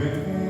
Assim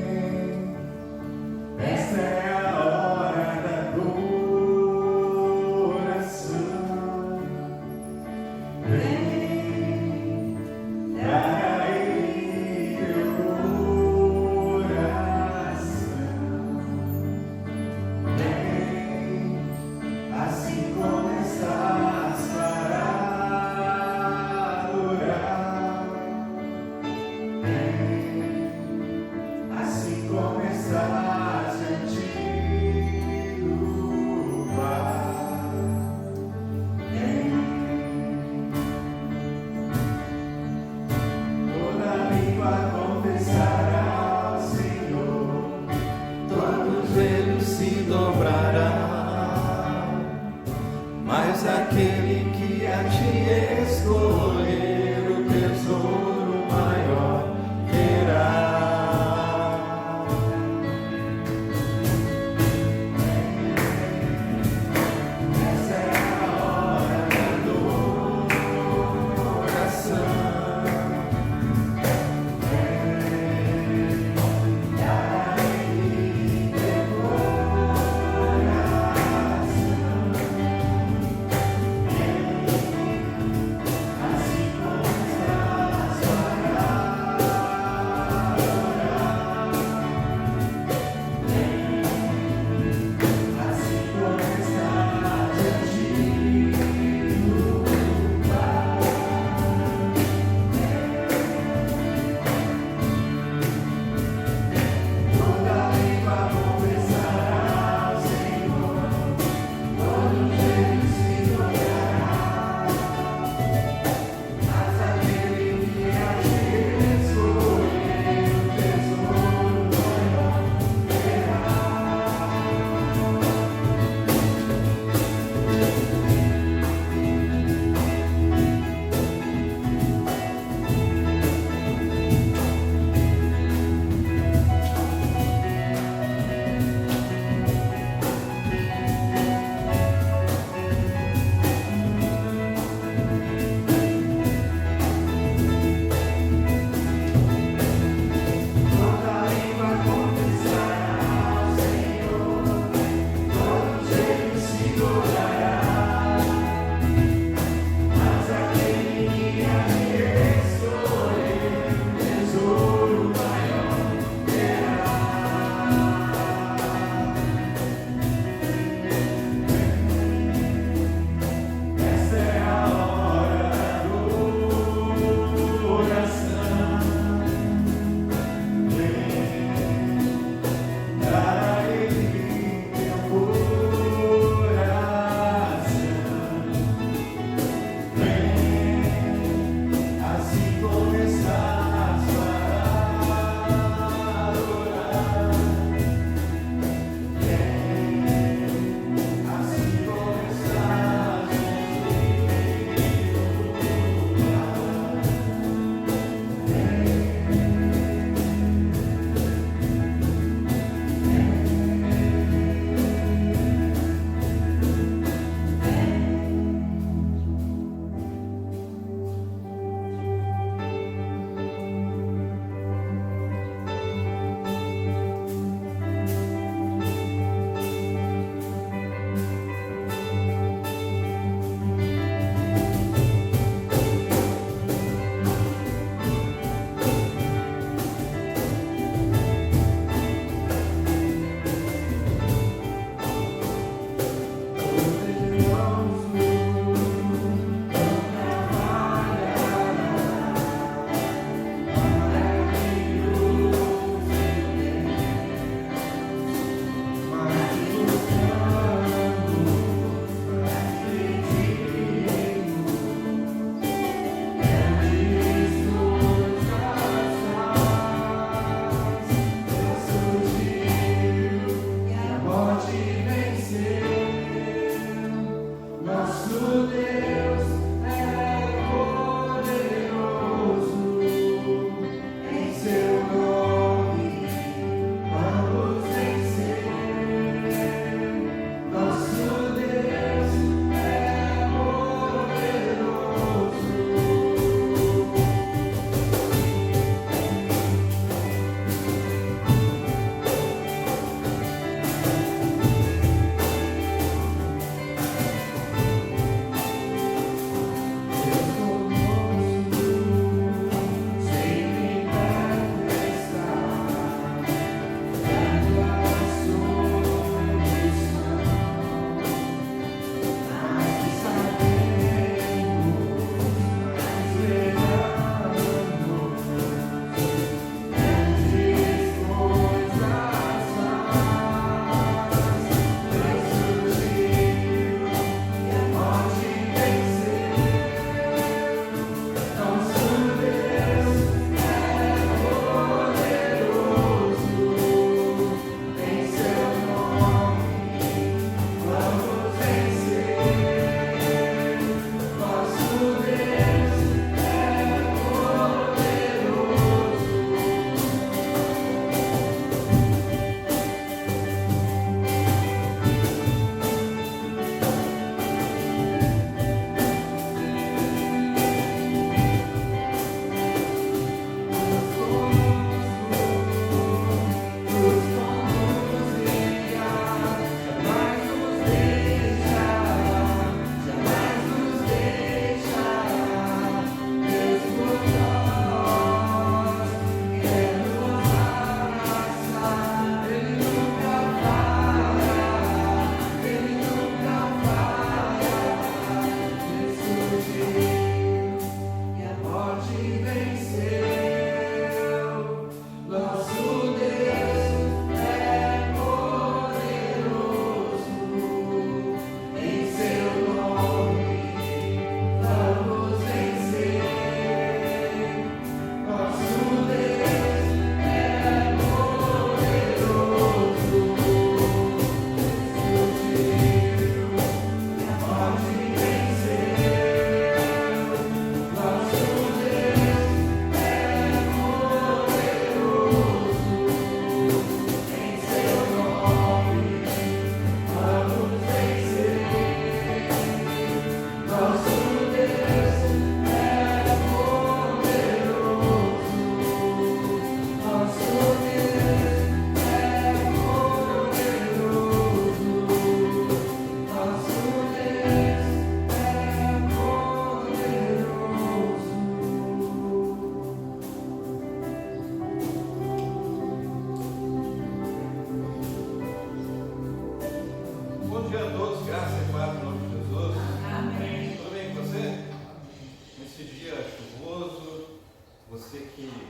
gente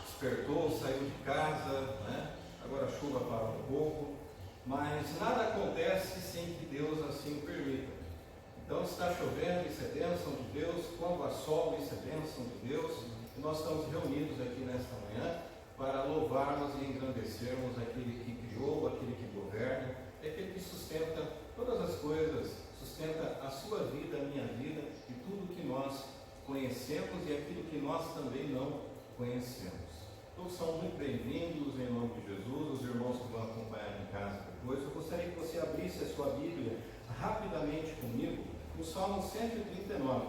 despertou, saiu de casa, né? Agora a chuva parou um pouco, mas nada acontece sem que Deus assim o permita. Então, se está chovendo, isso é bênção de Deus. Quando há sol, isso é bênção de Deus. E nós estamos reunidos aqui nesta manhã para louvarmos e engrandecermos aquele que criou, aquele que governa, aquele que sustenta todas as coisas, sustenta a sua vida, a minha vida e tudo que nós conhecemos e aquilo que nós também não conhecemos. Todos são muito bem-vindos em nome de Jesus, os irmãos que vão acompanhar em casa depois. Eu gostaria que você abrisse a sua Bíblia rapidamente comigo no Salmo 139.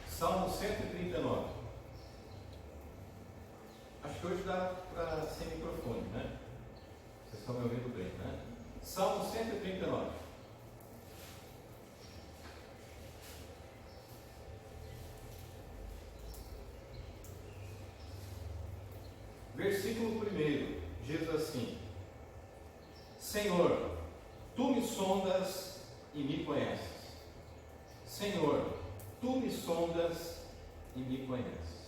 Salmo 139. Acho que hoje dá para sem microfone, né? Vocês estão me ouvindo bem, né? Salmo 139. Versículo 1 diz assim: Senhor, Tu me sondas e me conheces. Senhor, Tu me sondas e me conheces.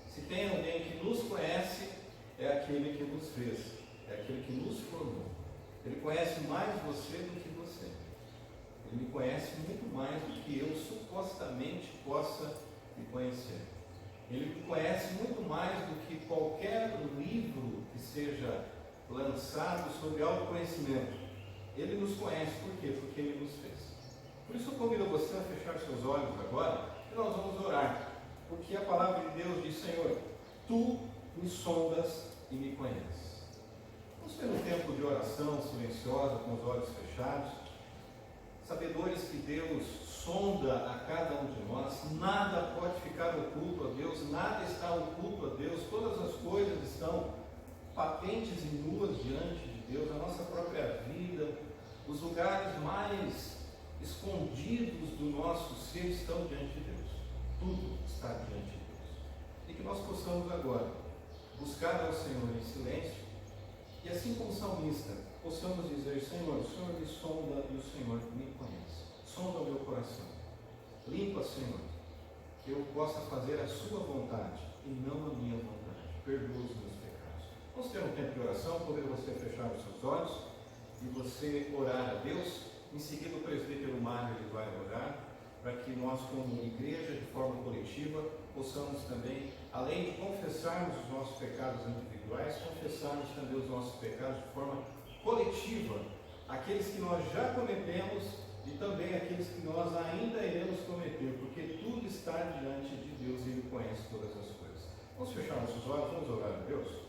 Se tem alguém que nos conhece, é aquele que nos fez, é aquele que nos formou. Ele conhece mais você do que você. Ele me conhece muito mais do que eu supostamente possa me conhecer. Ele me conhece muito mais do que qualquer livro que seja lançado sobre autoconhecimento. Ele nos conhece, por quê? Porque Ele nos fez. Por isso eu convido você a fechar seus olhos agora e nós vamos orar. Porque a palavra de Deus diz: Senhor, Tu me sondas e me conheces. Vamos ter um tempo de oração silenciosa, com os olhos fechados, sabedores que Deus sonda a cada um de nós. Nada pode ficar oculto a Deus, nada está oculto a Deus, todas as coisas estão patentes e nuas diante de Deus, a nossa própria vida, os lugares mais escondidos do nosso ser estão diante de Deus. Tudo está diante de Deus. E que nós possamos agora buscar ao Senhor em silêncio e, assim como salmista, possamos dizer: Senhor, o Senhor me sonda e o Senhor me conhece. Sonda o meu coração. Limpa, Senhor, que eu possa fazer a sua vontade e não a minha vontade. Perdoa os meus pecados. Vamos ter um tempo de oração, poder você fechar os seus olhos e você orar a Deus. Em seguida o presbítero Mário ele vai orar, para que nós, como igreja, de forma coletiva, possamos também, além de confessarmos os nossos pecados individuais, confessarmos também os nossos pecados de forma coletiva, aqueles que nós já cometemos e também aqueles que nós ainda iremos cometer, porque tudo está diante de Deus e Ele conhece todas as coisas. Vamos fechar nossos olhos, vamos orar a Deus?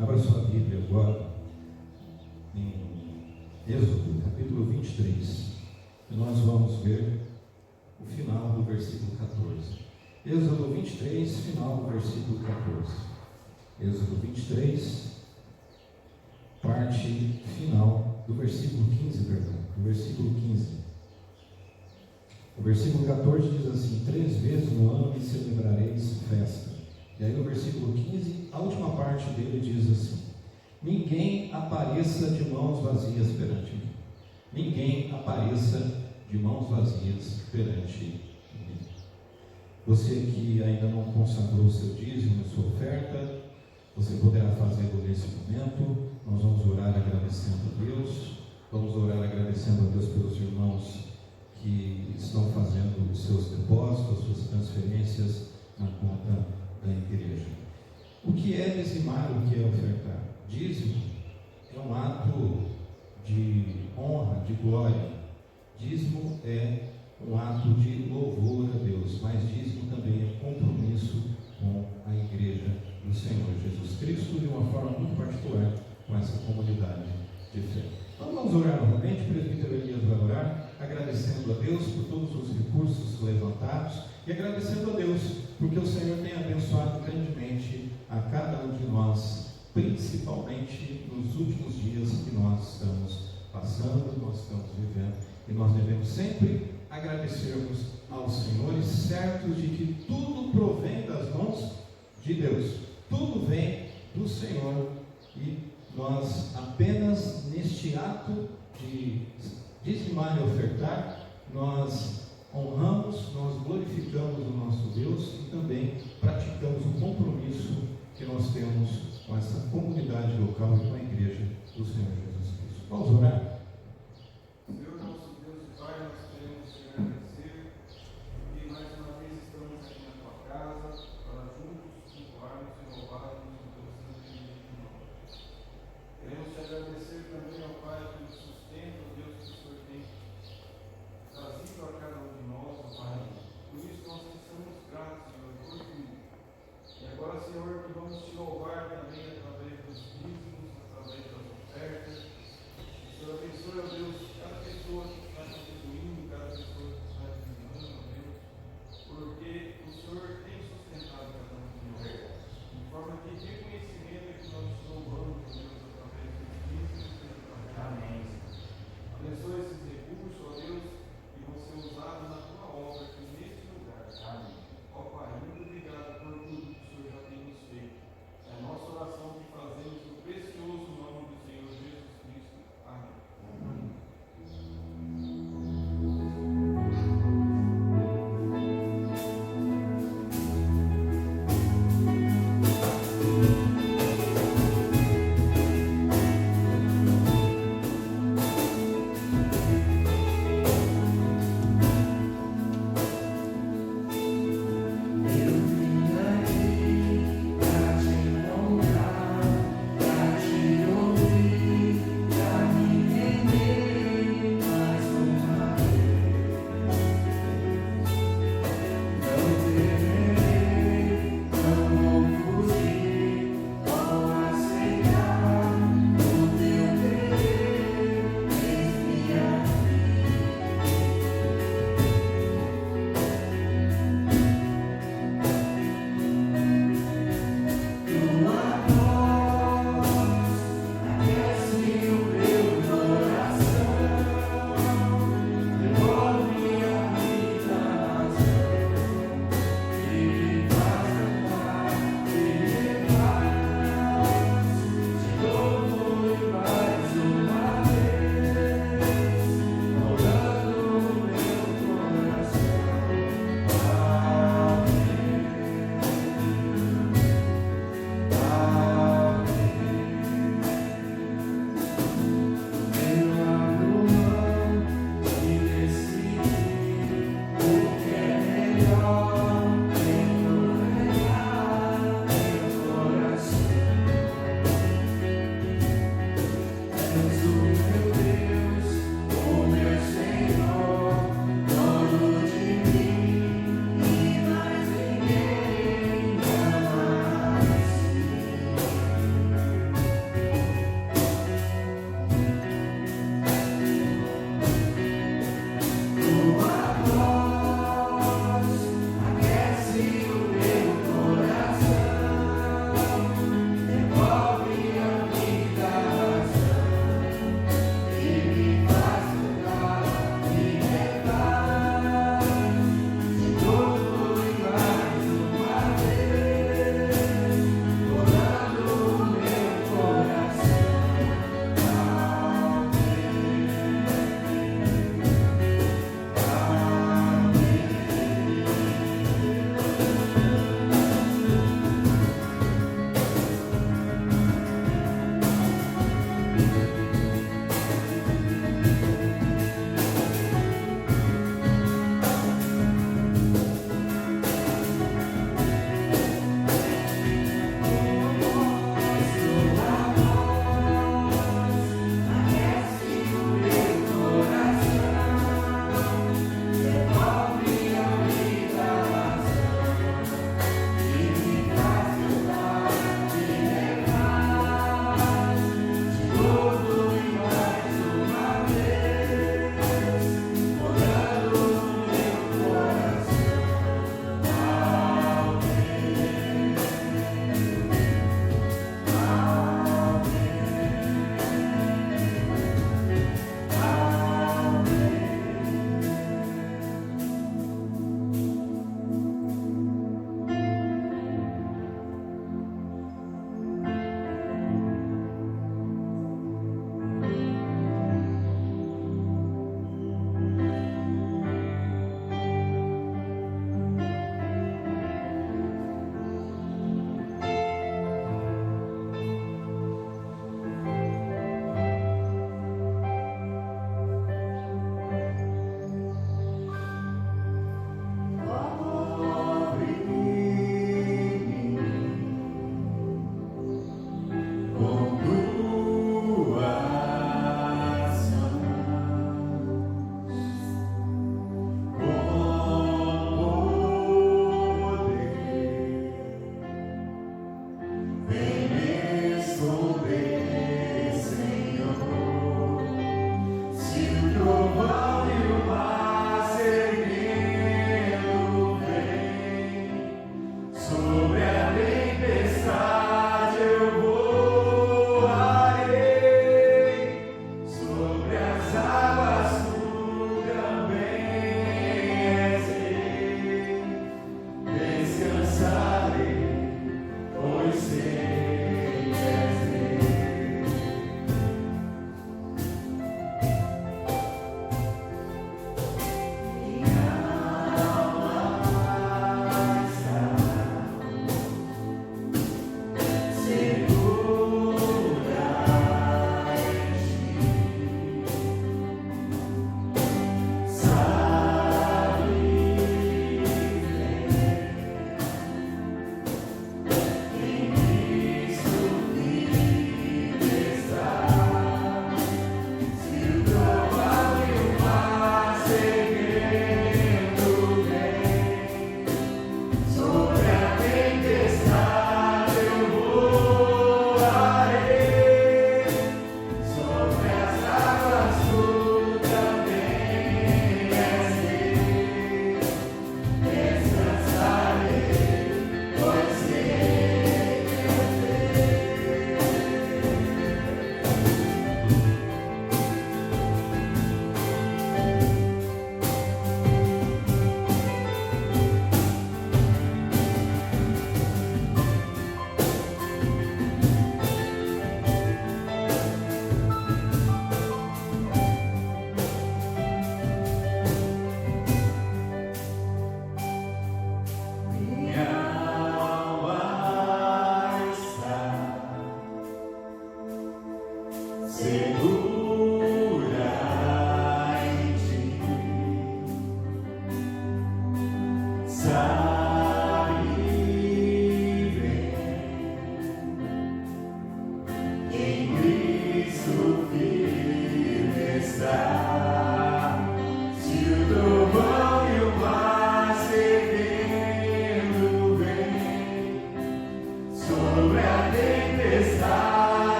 Abra sua Bíblia agora em Êxodo, capítulo 23, e nós vamos ver o final do versículo 14. Êxodo 23, final do versículo 14. Êxodo 23, parte final do versículo 15, perdão, do versículo 15. O versículo 14 diz assim: 3 vezes no ano me celebrareis festa. E aí no versículo 15, a última parte dele diz assim: ninguém apareça de mãos vazias perante mim. Ninguém apareça de mãos vazias perante mim. Você que ainda não consagrou o seu dízimo, a sua oferta, você poderá fazê-lo nesse momento. Nós vamos orar agradecendo a Deus. Vamos orar agradecendo a Deus pelos irmãos que estão fazendo os seus depósitos, as suas transferências na conta da igreja. O que é dizimar, o que é ofertar? Dízimo é um ato de honra, de glória. Dízimo é um ato de louvor a Deus, mas dízimo também é compromisso com a igreja do Senhor Jesus Cristo, de uma forma muito particular com essa comunidade de fé. Então vamos orar novamente. O presbítero Elias vai orar, agradecendo a Deus por todos os recursos levantados e agradecendo a Deus porque o Senhor tem abençoado grandemente a cada um de nós, principalmente nos últimos dias que nós estamos passando, nós estamos vivendo, e nós devemos sempre agradecermos ao Senhor e certos de que tudo provém das mãos de Deus, tudo vem do Senhor, e nós apenas neste ato de dizimar e ofertar, nós honramos, nós glorificamos o nosso Deus e também praticamos o compromisso que nós temos com essa comunidade local e com a igreja do Senhor Jesus Cristo. Vamos orar? Senhor, nosso Deus e Pai, nós queremos te agradecer, porque mais uma vez estamos aqui na tua casa, para juntos cultuarmos e louvarmos o teu santo e bendito nome. Queremos te agradecer também, ó Pai, pelo sustento, Deus, que o Senhor tem trazido a cada um de nós, ó Pai. Por isso nós te somos gratos, Senhor, por tudo. E agora, Senhor, que vamos te louvar também através dos dízimos, através das ofertas,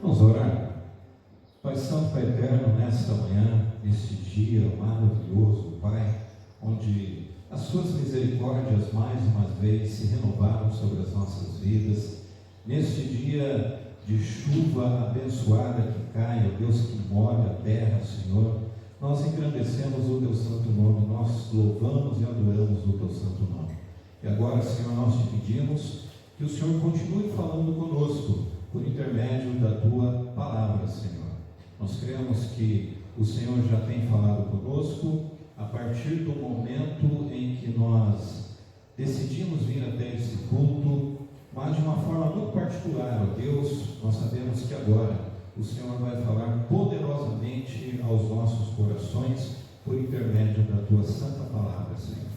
Vamos orar. Pai Santo, Pai Eterno, nesta manhã, neste dia maravilhoso, Pai, onde as Suas misericórdias mais uma vez se renovaram sobre as nossas vidas, neste dia de chuva abençoada que cai, ó Deus, que molha a terra, Senhor, nós engrandecemos o Teu santo nome, nós louvamos e adoramos o Teu santo nome. E agora, Senhor, nós te pedimos que o Senhor continue falando conosco, por intermédio da Tua palavra, Senhor. Nós cremos que o Senhor já tem falado conosco a partir do momento em que nós decidimos vir até esse culto, mas de uma forma muito particular, ó Deus. Nós sabemos que agora o Senhor vai falar poderosamente aos nossos corações por intermédio da Tua santa palavra, Senhor.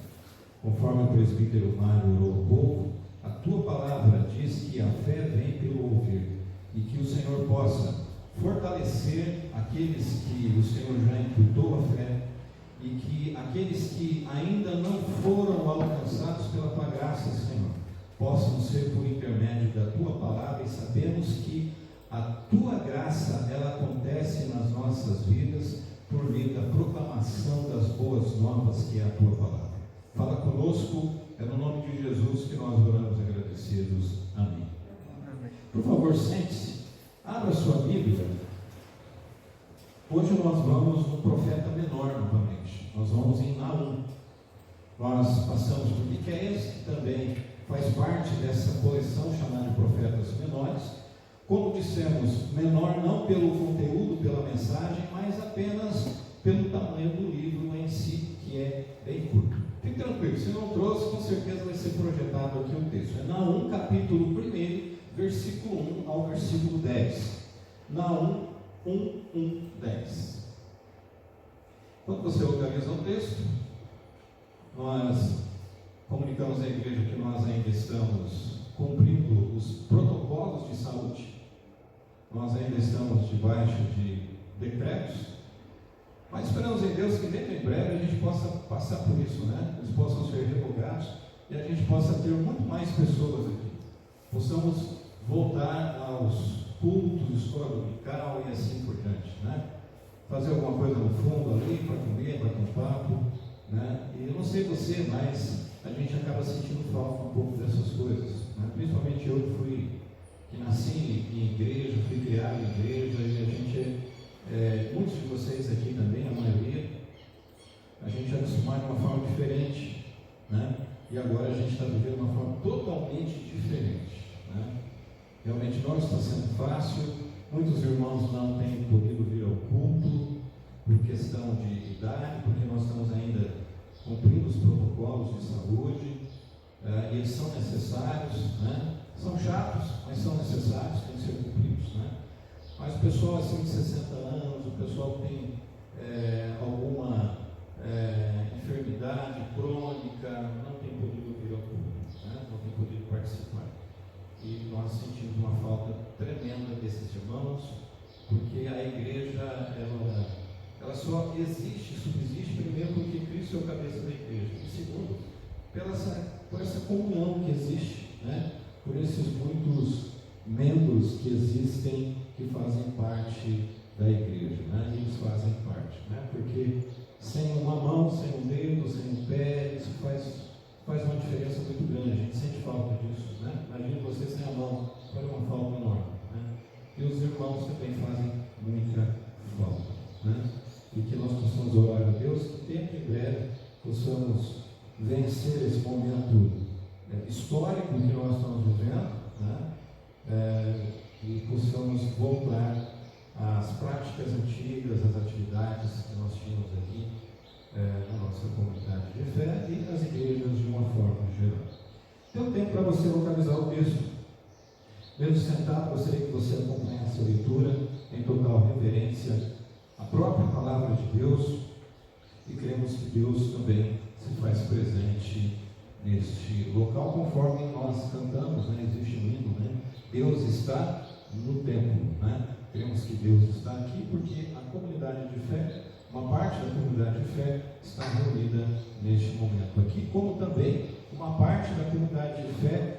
Conforme o presbítero Mário orou um pouco, a Tua palavra diz que a fé vem pelo ouvir, e que o Senhor possa fortalecer aqueles que o Senhor já imputou a fé, e que aqueles que ainda não foram alcançados pela Tua graça, Senhor, possam ser por intermédio da Tua palavra, e sabemos que a Tua graça, ela acontece nas nossas vidas por meio da proclamação das boas novas que é a Tua palavra. Fala conosco, é no nome de Jesus que nós oramos agradecidos. Amém. Por favor, sente-se, abra sua Bíblia. Hoje nós vamos no profeta menor novamente. Nós vamos em Naum. Nós passamos por Miqueias, que também faz parte dessa coleção chamada de profetas menores. Como dissemos, menor não pelo conteúdo, pela mensagem, mas apenas pelo tamanho do livro em si, que é bem curto. Fique tranquilo, se não trouxe, com certeza vai ser projetado aqui o texto. É Naum, capítulo 1, versículo 1 ao versículo 10. Naum 1, 10. Quando você localiza o texto, nós comunicamos à igreja que nós ainda estamos cumprindo os protocolos de saúde. Nós ainda estamos debaixo de decretos, mas esperamos em Deus que dentro em breve a gente possa passar por isso, né? Eles possam ser revogados e a gente possa ter muito mais pessoas aqui. Possamos voltar aos cultos, escola dominical e assim por diante, né? Fazer alguma coisa no fundo ali para comer, para ter um papo, né? E eu não sei você, mas a gente acaba sentindo falta um pouco dessas coisas, né? Principalmente eu que nasci em igreja, fui criado em igreja, e a gente muitos de vocês aqui também, a maioria, a gente é acostumado de uma forma diferente, né? E agora a gente está vivendo de uma forma totalmente diferente, né? Realmente não está sendo fácil. Muitos irmãos não têm podido vir ao culto por questão de idade, porque nós estamos ainda cumprindo os protocolos de saúde, e eles são necessários, né? São chatos, mas são necessários, têm que ser cumpridos, né? Mas o pessoal acima de 60 anos, o pessoal que tem alguma enfermidade crônica, não tem podido vir ao culto, né? não tem podido participar. E nós sentimos uma falta tremenda desses irmãos, porque a igreja, ela só existe, subsiste, primeiro porque Cristo é o cabeça da igreja, e segundo, por essa comunhão que existe, né? Por esses muitos membros que existem, que fazem parte da igreja, né? Eles fazem parte, né? Porque sem uma mão, sem um dedo, sem um pé, isso faz uma diferença muito grande. A gente sente falta disso, né? Imagina você sem a mão, faz uma falta enorme, né? E os irmãos também fazem muita falta, né? E que nós possamos orar a Deus que dentro de breve possamos vencer esse momento histórico que nós estamos vivendo, né? E possamos voltar às práticas antigas, às atividades que nós tínhamos aqui na nossa comunidade de fé e nas igrejas de uma forma geral. Tem tempo para você localizar o texto. Mesmo sentado, gostaria que você acompanhasse a leitura em total reverência à própria palavra de Deus, e cremos que Deus também se faz presente neste local, conforme nós cantamos, né? Existe um hino, né? Deus está no templo, né? Cremos que Deus está aqui porque a comunidade de fé, uma parte da comunidade de fé está reunida neste momento aqui, como também uma parte da comunidade de fé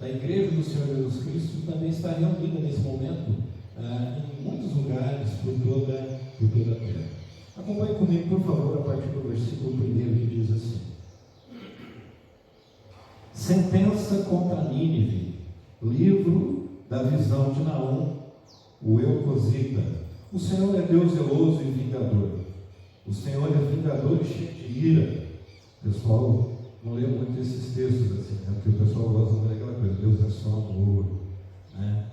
da Igreja do Senhor Jesus Cristo também está reunida nesse momento em muitos lugares por toda a terra. Acompanhe comigo, por favor, a partir do versículo 1, que diz assim: Sentença contra Nínive, livro da visão de Naum, o Eucosita. O Senhor é Deus zeloso e vingador. O Senhor é vingador e cheio de ira. O pessoal não lê muito esses textos assim, né? Porque o pessoal gosta de ler aquela coisa, Deus é só amor, né?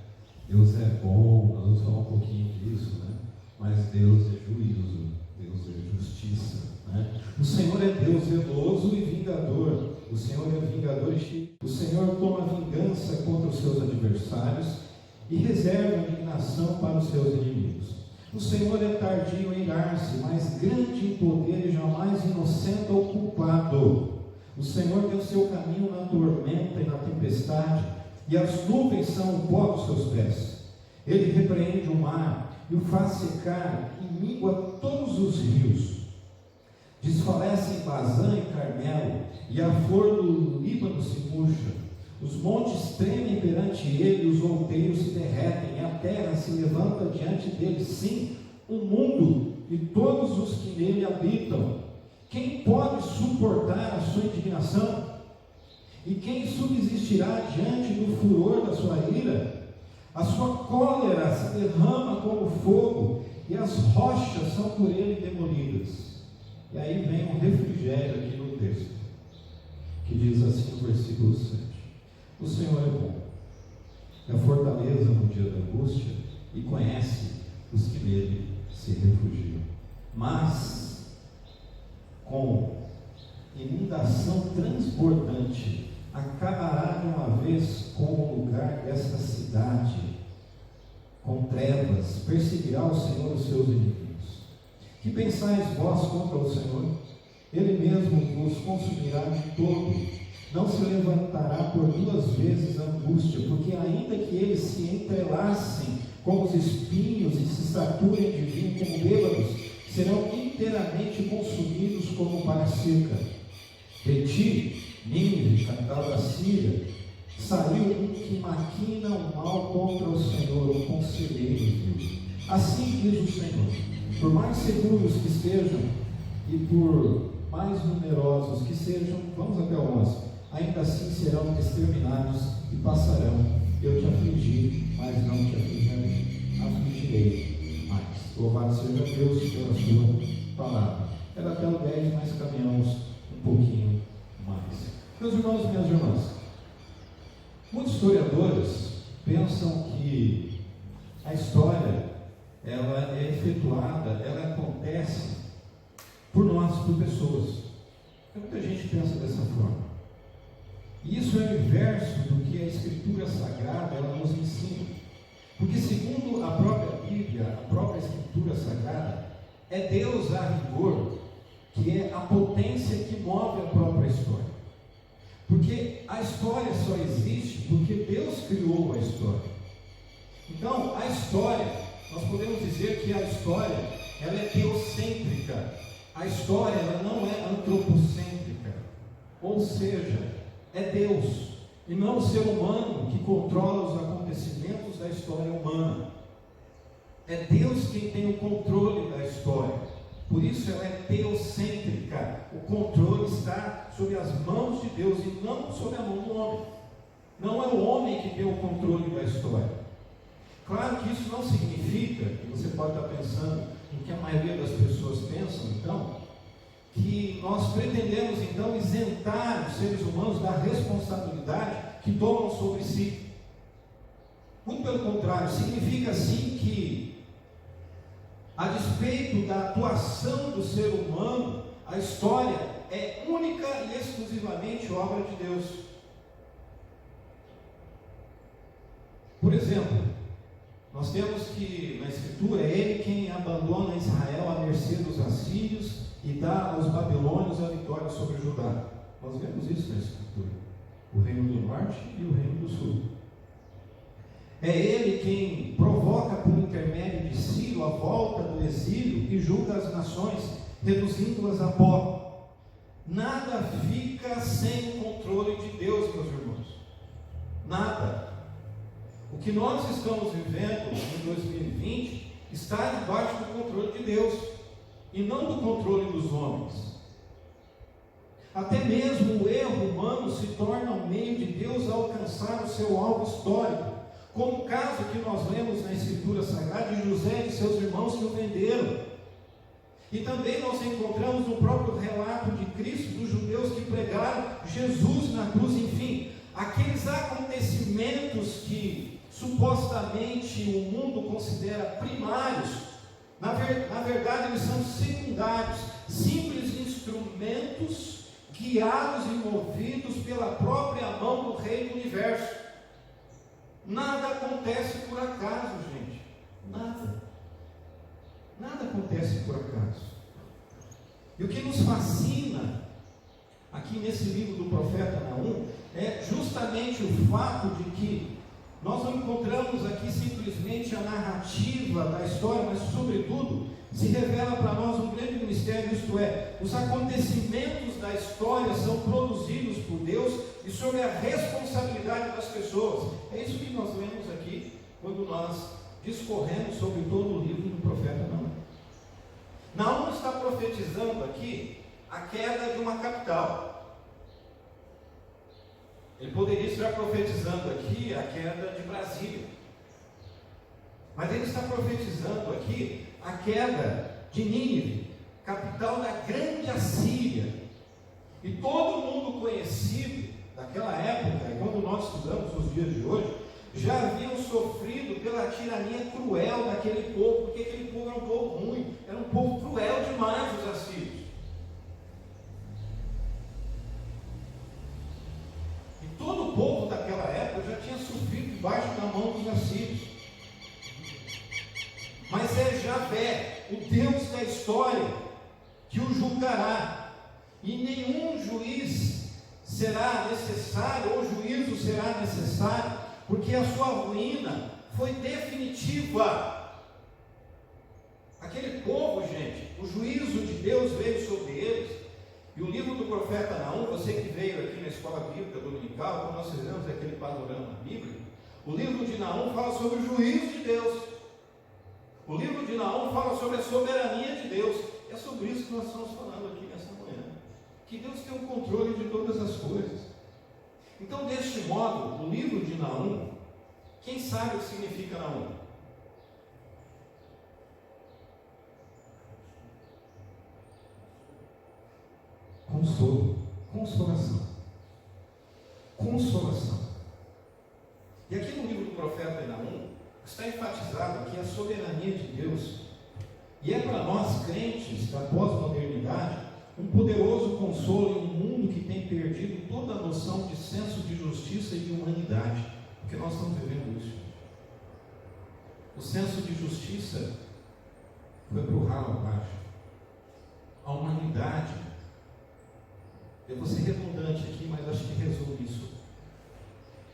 Deus é bom, nós vamos falar um pouquinho disso, né? Mas Deus é juízo, Deus é justiça, né? O Senhor é Deus zeloso e vingador. O Senhor é vingador e cheio. O Senhor toma vingança contra os seus adversários e reserva indignação para os seus inimigos. O Senhor é tardio em irar-se, mas grande em poder e jamais inocenta o culpado. O Senhor tem o seu caminho na tormenta e na tempestade, e as nuvens são o pó dos seus pés. Ele repreende o mar e o faz secar, e mingua todos os rios. Desfalecem Bazã e Carmelo, e a flor do Líbano se murcha. Os montes tremem perante ele, os outeiros se derretem, e a terra se levanta diante dele. Sim, o mundo e todos os que nele habitam. Quem pode suportar a sua indignação? E quem subsistirá diante do furor da sua ira? A sua cólera se derrama como fogo, e as rochas são por ele demolidas. E aí vem um refrigério aqui no texto, que diz assim no versículo 7. O Senhor é bom, é a fortaleza no dia da angústia, e conhece os que nele se refugiam. Mas, com inundação transbordante, acabará de uma vez com o lugar desta cidade. Com trevas, perseguirá o Senhor os seus inimigos. Que pensais vós contra o Senhor? Ele mesmo vos consumirá de todo. Não se levantará por duas vezes a angústia, porque ainda que eles se entrelacem como os espinhos e se saturem de vinho como bêbados, serão inteiramente consumidos como para a seca. De ti, Nínive, capital da Síria, saiu um que maquina o mal contra o Senhor, um conselheiro vil. Assim diz o Senhor: por mais seguros que estejam e por mais numerosos que sejam, vamos até o 11, ainda assim serão exterminados e passarão. Eu te afligi, mas não te afligirei mais. Louvado seja Deus pela sua palavra. Era até o 10, mas caminhamos um pouquinho mais. Meus irmãos e minhas irmãs, muitos historiadores pensam que a história ela é efetuada, ela acontece por nós, por pessoas. Muita gente pensa dessa forma. E isso é o inverso do que a Escritura Sagrada ela nos ensina. Porque segundo a própria Bíblia, a própria Escritura Sagrada, é Deus a rigor, que é a potência que move a própria história. Porque a história só existe porque Deus criou a história. Então, a história, nós podemos dizer que a história, ela é teocêntrica. A história, ela não é antropocêntrica. Ou seja, é Deus, e não o ser humano que controla os acontecimentos da história humana. É Deus quem tem o controle da história. Por isso ela é teocêntrica. O controle está sob as mãos de Deus e não sob a mão do homem. Não é o homem que tem o controle da história. Claro que isso não significa, que você pode estar pensando em que a maioria das pessoas pensam, então, que nós pretendemos então isentar os seres humanos da responsabilidade que tomam sobre si. Muito pelo contrário, significa sim que, a despeito da atuação do ser humano, a história é única e exclusivamente obra de Deus. Por exemplo, nós temos que, na Escritura, é Ele quem abandona Israel à mercê dos assírios e dá aos babilônios a vitória sobre Judá. Nós vemos isso na Escritura. O reino do norte e o reino do sul. É Ele quem provoca por intermédio de Ciro a volta do exílio e julga as nações, reduzindo-as a pó. Nada fica sem o controle de Deus, meus irmãos. Nada. O que nós estamos vivendo em 2020 está debaixo do controle de Deus e não do controle dos homens. Até mesmo o erro humano se torna um meio de Deus alcançar o seu alvo histórico, como o caso que nós lemos na Escritura Sagrada de José e seus irmãos que o venderam. E também nós encontramos no próprio relato de Cristo, dos judeus que pregaram Jesus na cruz. Enfim, aqueles acontecimentos que supostamente o mundo considera primários, na verdade eles são secundários, simples instrumentos guiados e movidos pela própria mão do Rei do Universo. Nada acontece por acaso, gente. Nada acontece por acaso. E o que nos fascina aqui nesse livro do profeta Naum é justamente o fato de que nós não encontramos aqui simplesmente a narrativa da história, mas sobretudo se revela para nós um grande mistério, isto é, os acontecimentos da história são produzidos por Deus e sob a responsabilidade das pessoas. É isso que nós lemos aqui quando nós discorremos sobre todo o livro do profeta Naum. Naum está profetizando aqui a queda de uma capital. Ele poderia estar profetizando aqui a queda de Brasília, mas ele está profetizando aqui a queda de Nínive, capital da grande Assíria. E todo mundo conhecido daquela época, e quando nós estudamos os dias de hoje, já haviam sofrido pela tirania cruel daquele povo, porque aquele povo era um povo ruim, era um povo cruel demais, os assírios. E todo o povo daquela época já tinha sofrido debaixo da mão dos assírios. Mas é Javé, o Deus da história, que o julgará, e nenhum juiz será necessário, ou juízo será necessário, porque a sua ruína foi definitiva. Aquele povo, gente, o juízo de Deus veio sobre eles. E o livro do profeta Naum, você que veio aqui na escola bíblica dominical, quando nós fizemos aquele panorama bíblico, o livro de Naum fala sobre o juízo de Deus. O livro de Naum fala sobre a soberania de Deus. É sobre isso que nós estamos falando aqui nessa manhã. Que Deus tem o controle de todas as coisas. Então, deste modo, o livro de Naum, quem sabe o que significa Naum? Consolo, consolação. Consolação. E aqui no livro do profeta Naum, está enfatizado aqui a soberania de Deus. E é para nós, crentes da pós-modernidade, um poderoso consolo em um mundo que tem perdido toda a noção de senso de justiça e de humanidade, porque nós estamos vivendo isso. O senso de justiça foi para o ralo abaixo. A humanidade Eu vou ser redundante aqui, mas acho que resume isso.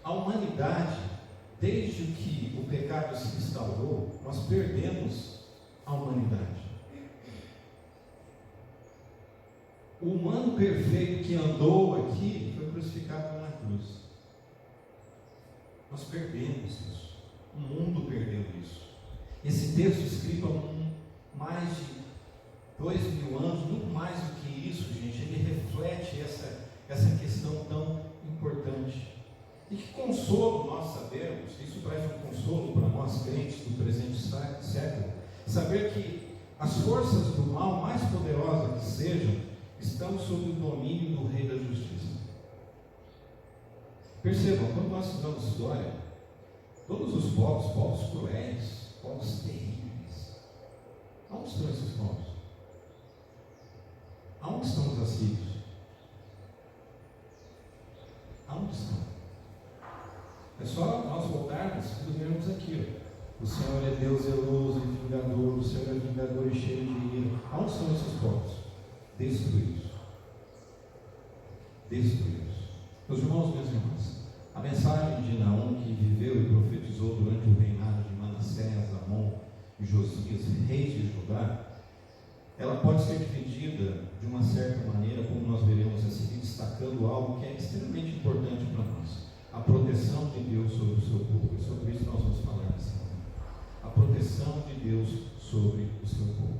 A humanidade, desde que o pecado se instaurou, nós perdemos a humanidade. O humano perfeito que andou aqui foi crucificado na cruz. Nós perdemos isso. O mundo perdeu isso. Esse texto escrito há mais de 2000 anos, muito mais do que isso, gente, ele reflete essa questão tão importante. E que consolo nós sabemos, isso traz um consolo para nós crentes do presente século, saber que as forças do mal, mais poderosas que sejam, estão sob o domínio do Rei da Justiça. Percebam, quando nós estudamos história, todos os povos cruéis, povos terríveis, onde estão esses povos? Aonde estão os assírios? Aonde estão? É só nós voltarmos e vermos aqui. O Senhor é Deus zeloso e vingador, o Senhor é vingador e cheio de ira. Aonde estão esses povos? Destruídos. Destruídos. Meus irmãos, minhas irmãs, a mensagem de Naum, que viveu e profetizou durante o reinado de Manassés, Amon e Josias, reis de Judá, ela pode ser dividida de uma certa maneira, como nós veremos a seguir, destacando algo que é extremamente importante para nós: a proteção de Deus sobre o seu povo. E sobre isso nós vamos falar nessa manhã. A proteção de Deus sobre o seu povo.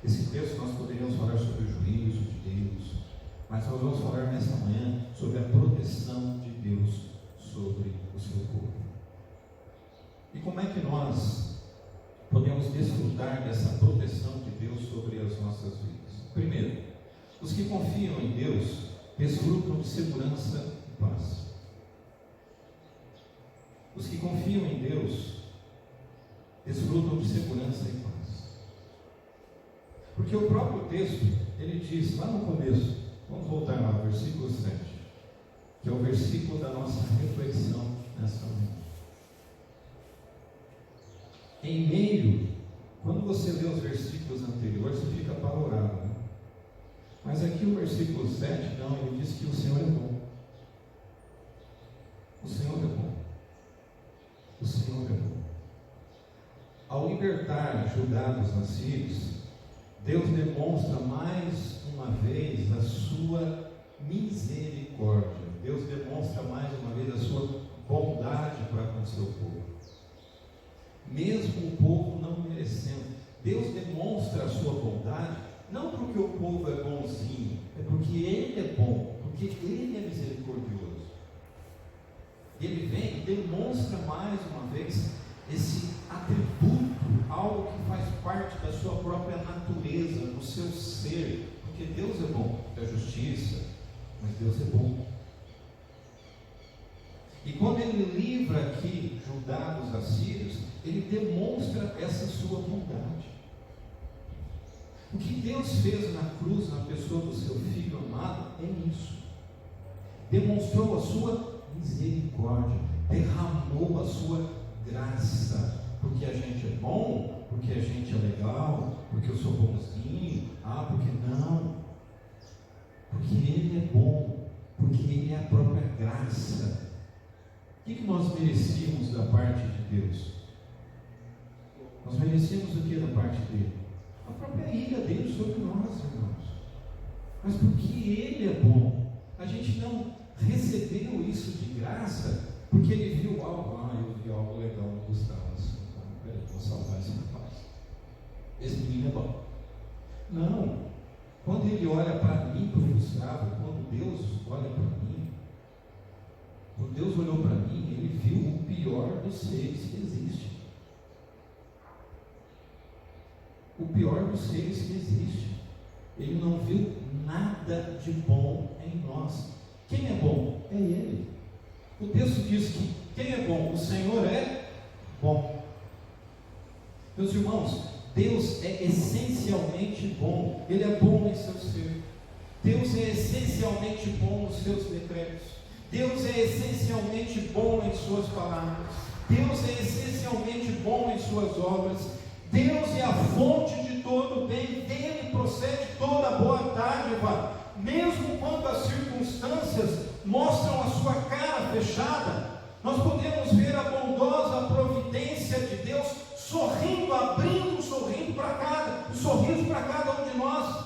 Esse texto nós poderíamos falar sobre o juízo de Deus, mas nós vamos falar nessa manhã sobre a proteção de Deus sobre o seu povo. E como é que nós podemos desfrutar dessa proteção de Deus sobre as nossas vidas? Primeiro, os que confiam em Deus desfrutam de segurança e paz. Os que confiam em Deus desfrutam de segurança e paz. Porque o próprio texto, ele diz lá no começo, vamos voltar lá, versículo 7, que é o versículo da nossa reflexão nessa manhã. Em meio, quando você lê os versículos anteriores, você fica apavorado, né? Mas aqui o versículo 7, não, ele diz que o Senhor é bom. O Senhor é bom. O Senhor é bom. Ao libertar Judá dos assírios, Deus demonstra mais uma vez a sua misericórdia. Deus demonstra mais uma vez a sua bondade para com o seu povo. Mesmo o povo não merecendo, Deus demonstra a sua bondade, não porque o povo é bonzinho, é porque Ele é bom, porque Ele é misericordioso. Ele vem e demonstra mais uma vez esse atributo, algo que faz parte da sua própria natureza, do seu ser, porque Deus é bom, é justiça, mas Deus é bom. E quando Ele livra aqui Judá dos assírios, Ele demonstra essa sua bondade. O que Deus fez na cruz, na pessoa do seu Filho amado, é isso. Demonstrou a sua misericórdia, derramou a sua graça, porque a gente é bom, porque a gente é legal, porque eu sou bonzinho, porque não, porque Ele é bom, porque Ele é a própria graça. O que nós merecíamos da parte de Deus? Nós merecíamos o que da parte dele? A própria ira dele sobre nós, irmãos. Mas porque Ele é bom, a gente não recebeu isso de graça, porque Ele viu algo, eu vi algo legal no Gustavo, assim, peraí, vou salvar esse rapaz. Esse menino é bom. Não, quando Ele olha para mim, para o Gustavo, quando Deus olha para mim, quando Deus olhou para mim, Ele viu o pior dos seres que existe. O pior dos seres que existe. Ele não viu nada de bom em nós. Quem é bom? É Ele. O texto diz que quem é bom? O Senhor é bom. Meus irmãos, Deus é essencialmente bom. Ele é bom em seu ser. Deus é essencialmente bom nos seus decretos. Deus é essencialmente bom em suas palavras. Deus é essencialmente bom em suas obras. Deus é a fonte de todo o bem. Dele procede toda a boa dádiva. mesmo quando as circunstâncias mostram a sua cara fechada, nós podemos ver a bondosa providência de Deus sorrindo, abrindo um sorriso para cada um de nós.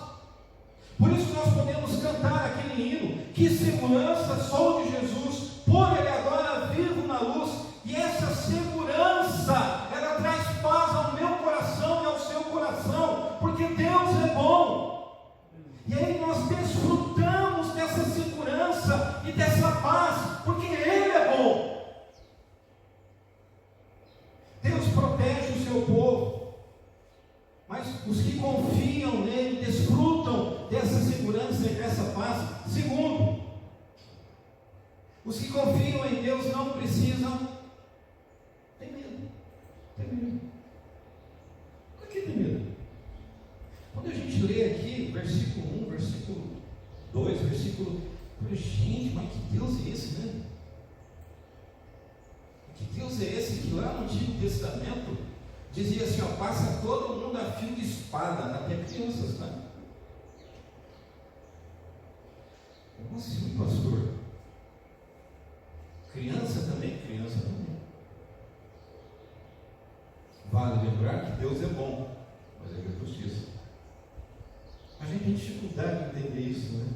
Por isso nós podemos cantar aquele hino: que segurança sou de Jesus, por Ele agora vivo na luz. E essa segurança, ela traz paz ao meu coração e ao seu coração, porque Deus é bom. E aí nós desfrutamos dessa segurança e dessa paz, porque Ele é bom. Deus protege o seu povo, mas os que confiam nele desfrutam dessa segurança e dessa paz. Segundo, os que confiam em Deus não precisam ter medo. Por que ter medo? Quando a gente lê aqui, versículo 1, versículo 2, versículo... Gente, mas que Deus é esse, né? Que Deus é esse que lá no Antigo Testamento dizia assim, ó, passa todo mundo a fio de espada, até crianças, né? Como assim, pastor? Criança também. Vale lembrar que Deus é bom, mas Ele é justiça. A gente tem dificuldade de entender isso, né?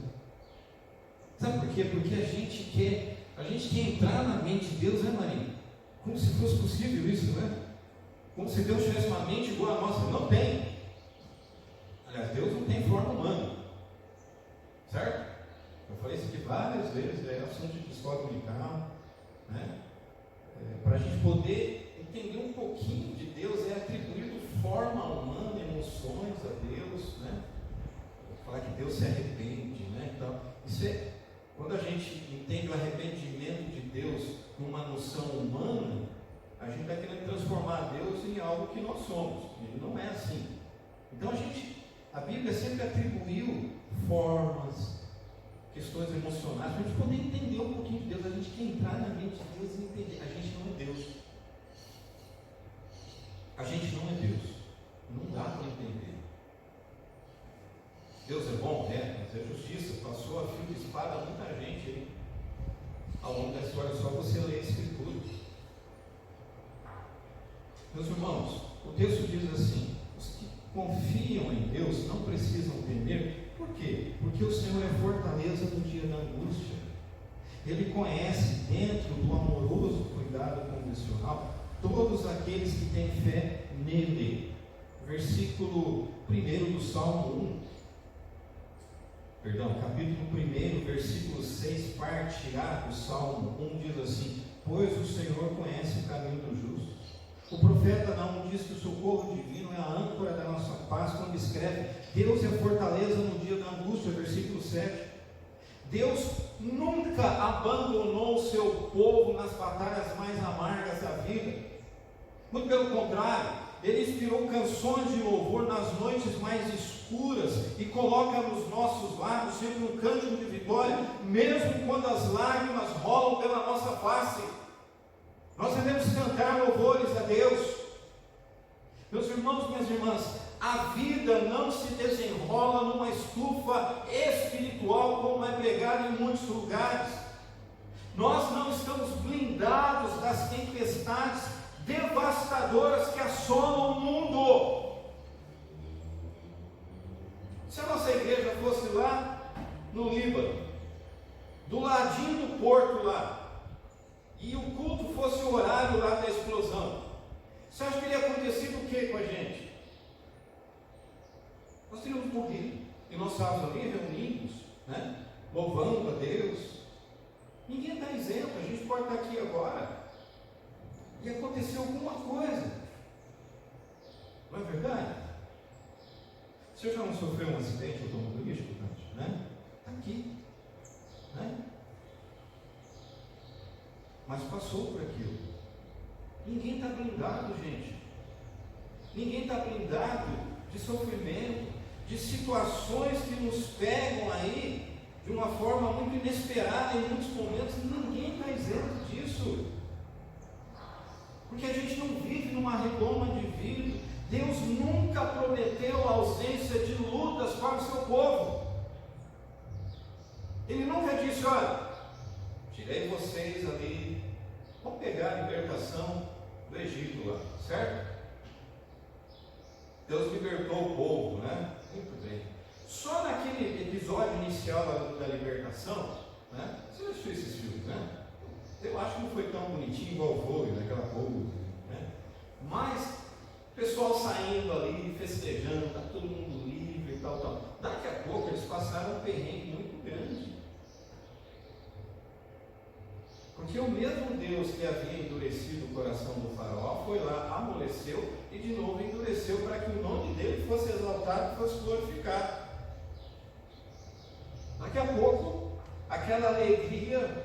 Sabe por quê? Porque a gente quer entrar na mente de Deus, né, Maria? Como se fosse possível isso, né? Como se Deus tivesse uma mente igual a nossa. Não tem. Aliás, Deus não tem forma humana. Certo? Eu falei isso aqui várias vezes, é assunto de escola dominical, né? Para a gente poder entender um pouquinho de Deus, é atribuído forma humana, emoções a Deus, né? Falar que Deus se arrepende, né? Então, isso é, quando a gente entende o arrependimento de Deus numa noção humana, a gente está querendo transformar Deus em algo que nós somos. Ele não é assim. Então a Bíblia sempre atribuiu formas, questões emocionais, para a gente poder entender um pouquinho de Deus. A gente quer entrar na mente de Deus e entender. A gente não é Deus. A gente não é Deus. Não dá para entender. Deus é bom? É, mas é justiça. Passou a fio de espada a muita gente aí. Ao longo da história, só você ler a Escritura. Meus irmãos, o texto diz assim: os que confiam em Deus não precisam temer. Por quê? Porque o Senhor é fortaleza no dia da angústia. Ele conhece, dentro do amoroso cuidado incondicional, todos aqueles que têm fé nele. Versículo 1 do Salmo 1, capítulo 1, versículo 6, parte A do Salmo 1, diz assim: pois o Senhor conhece o caminho do justo. O profeta Naum diz que o socorro divino é a âncora da nossa paz, quando escreve: Deus é fortaleza no dia da angústia, versículo 7. Deus nunca abandonou o seu povo nas batalhas mais amargas da vida. Muito pelo contrário, Ele inspirou canções de louvor nas noites mais escuras e coloca nos nossos lábios sempre um cântico de vitória, mesmo quando as lágrimas rolam pela nossa face. Nós devemos cantar louvores a Deus. Meus irmãos, minhas irmãs, a vida não se desenrola numa estufa espiritual como é pregado em muitos lugares. Nós não estamos blindados das tempestades devastadoras que assolam o mundo. Se a nossa igreja fosse lá no Líbano, do ladinho do porto lá, e o culto fosse o horário lá da explosão, você acha que teria acontecido o que com a gente? Nós teríamos morrido. E nós estávamos ali reunidos, né? Louvando a Deus. Ninguém está isento. A gente pode estar aqui agora e aconteceu alguma coisa. Não é verdade? Você já não sofreu um acidente automobilístico, né? Está aqui, né? Mas passou por aquilo. Ninguém está blindado, gente. Ninguém está blindado de sofrimento, de situações que nos pegam aí de uma forma muito inesperada em muitos momentos. Ninguém está isento disso. Porque a gente não vive numa redoma de vidro. Deus nunca prometeu a ausência de lutas para o seu povo. Ele nunca disse: olha, tirei vocês ali, vamos pegar a libertação do Egito lá, certo? Deus libertou o povo, né? Muito bem. Só naquele episódio inicial da libertação, né? Você assistiu esses filmes, né? Eu acho que não foi tão bonitinho igual foi naquela pose, né? Mas o pessoal saindo ali, festejando, tá todo mundo livre e tal, tal. Daqui a pouco eles passaram um perrengue muito grande. Porque o mesmo Deus que havia endurecido o coração do faraó foi lá, amoleceu e de novo endureceu para que o nome dele fosse exaltado e fosse glorificado. Daqui a pouco, aquela alegria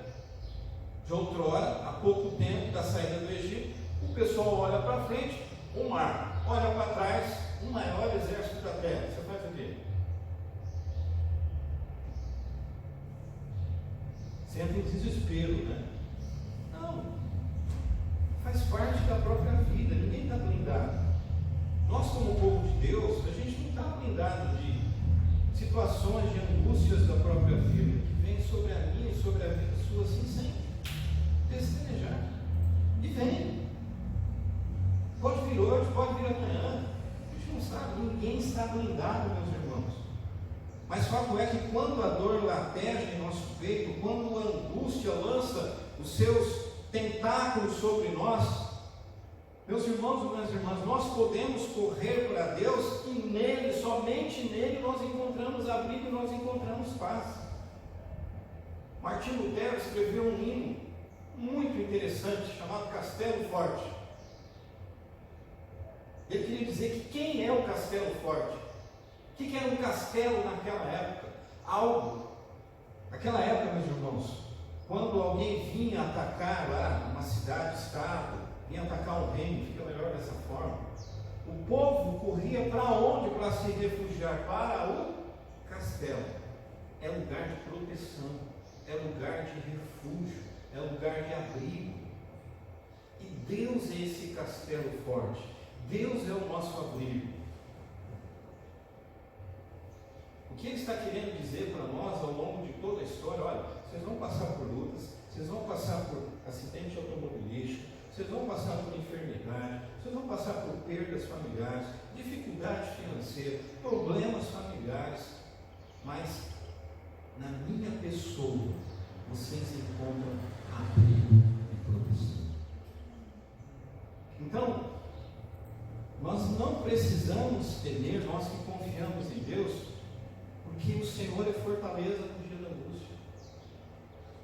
de outrora, há pouco tempo da saída do Egito, o pessoal olha para frente, o mar, olha para trás, o maior exército da terra. Você faz o quê? Você entra em desespero, né? Não, faz parte da própria vida, ninguém está blindado. Nós, como povo de Deus, a gente não está blindado de situações, de angústias da própria vida, que vem sobre a minha e sobre a vida sua, assim, sem destanejar. E vem. Pode vir hoje, pode vir amanhã. A gente não sabe, ninguém está blindado, meus irmãos. Mas fato é que quando a dor lateja em nosso peito, quando a angústia lança os seus tentáculos sobre nós, meus irmãos e minhas irmãs, nós podemos correr para Deus e nele, somente nele, nós encontramos abrigo e nós encontramos paz. Martinho Lutero escreveu um hino muito interessante chamado Castelo Forte. Ele queria dizer que quem é o Castelo Forte? O que era um castelo naquela época? Algo. Naquela época, meus irmãos, quando alguém vinha atacar lá uma cidade, estado, vinha atacar um reino, fica melhor dessa forma, o povo corria para onde para se refugiar? Para o castelo. É lugar de proteção, é lugar de refúgio, é lugar de abrigo. E Deus é esse castelo forte, Deus é o nosso abrigo. O que Ele está querendo dizer para nós ao longo de toda a história? Olha, vocês vão passar por lutas, vocês vão passar por acidente automobilístico, vocês vão passar por enfermidade, vocês vão passar por perdas familiares, dificuldade financeira, problemas familiares, mas na minha pessoa vocês encontram abrigo e proteção. Então, nós não precisamos temer, nós que confiamos em Deus, porque o Senhor é fortaleza no dia da angústia.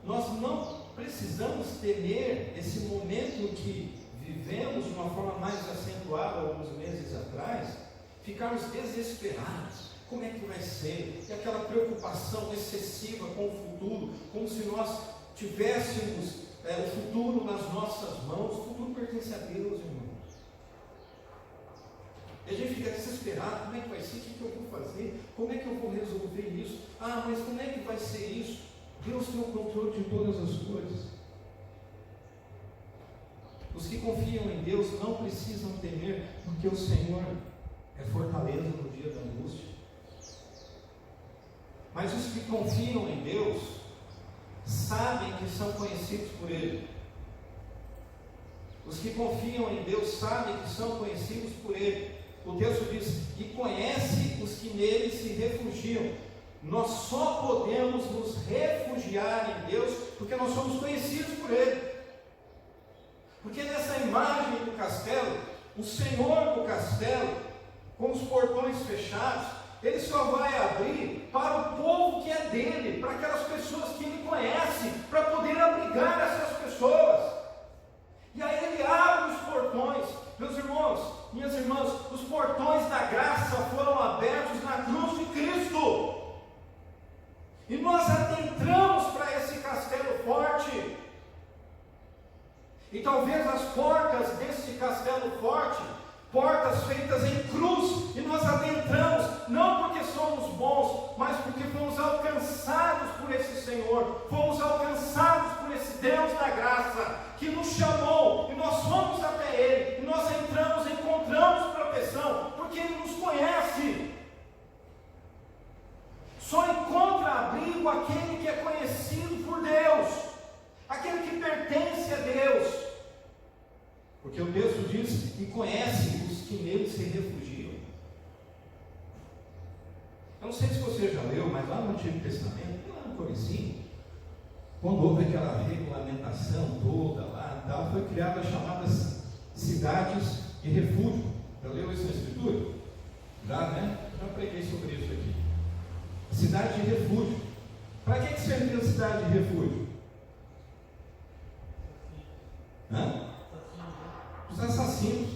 Nós não precisamos temer esse momento que vivemos de uma forma mais acentuada alguns meses atrás, ficarmos desesperados. Como é que vai ser? E aquela preocupação excessiva com o futuro, como se nós tivéssemos o futuro nas nossas mãos. O futuro pertence a Deus, irmãos. E a gente fica desesperado, como é que vai ser? O que eu vou fazer? Como é que eu vou resolver isso? Ah, mas como é que vai ser isso? Deus tem o controle de todas as coisas. Os que confiam em Deus não precisam temer, porque o Senhor é fortaleza no dia da angústia. Mas os que confiam em Deus sabem que são conhecidos por Ele. Os que confiam em Deus sabem que são conhecidos por Ele. O texto diz: e conhece os que nele se refugiam. Nós só podemos nos refugiar em Deus porque nós somos conhecidos por Ele. Porque nessa imagem do castelo, o Senhor do castelo, com os portões fechados, Ele só vai abrir para o povo que é dele, para aquelas pessoas que Ele conhece, para poder abrigar essas pessoas. E aí Ele abre os portões. Meus irmãos, minhas irmãs, os portões da graça foram abertos na cruz de Cristo. E nós adentramos para esse castelo forte. E talvez as portas desse castelo forte, portas feitas em cruz, e nós adentramos, não porque somos bons, mas porque fomos alcançados por esse Senhor, fomos alcançados por esse Deus da graça, que nos chamou, e nós fomos até Ele, e nós entramos, encontramos proteção, porque Ele nos conhece. Só encontra abrigo aquele que é conhecido Porque o texto diz: e conhece os que nele se refugiam. Eu não sei se você já leu, mas lá no Antigo Testamento, lá no comecinho, quando houve aquela regulamentação toda lá e tal, foi criada as chamadas cidades de refúgio. Já leu isso na Escritura? Já, né? Eu já preguei sobre isso aqui. Cidade de refúgio. Para que servia a cidade de refúgio? Os assassinos.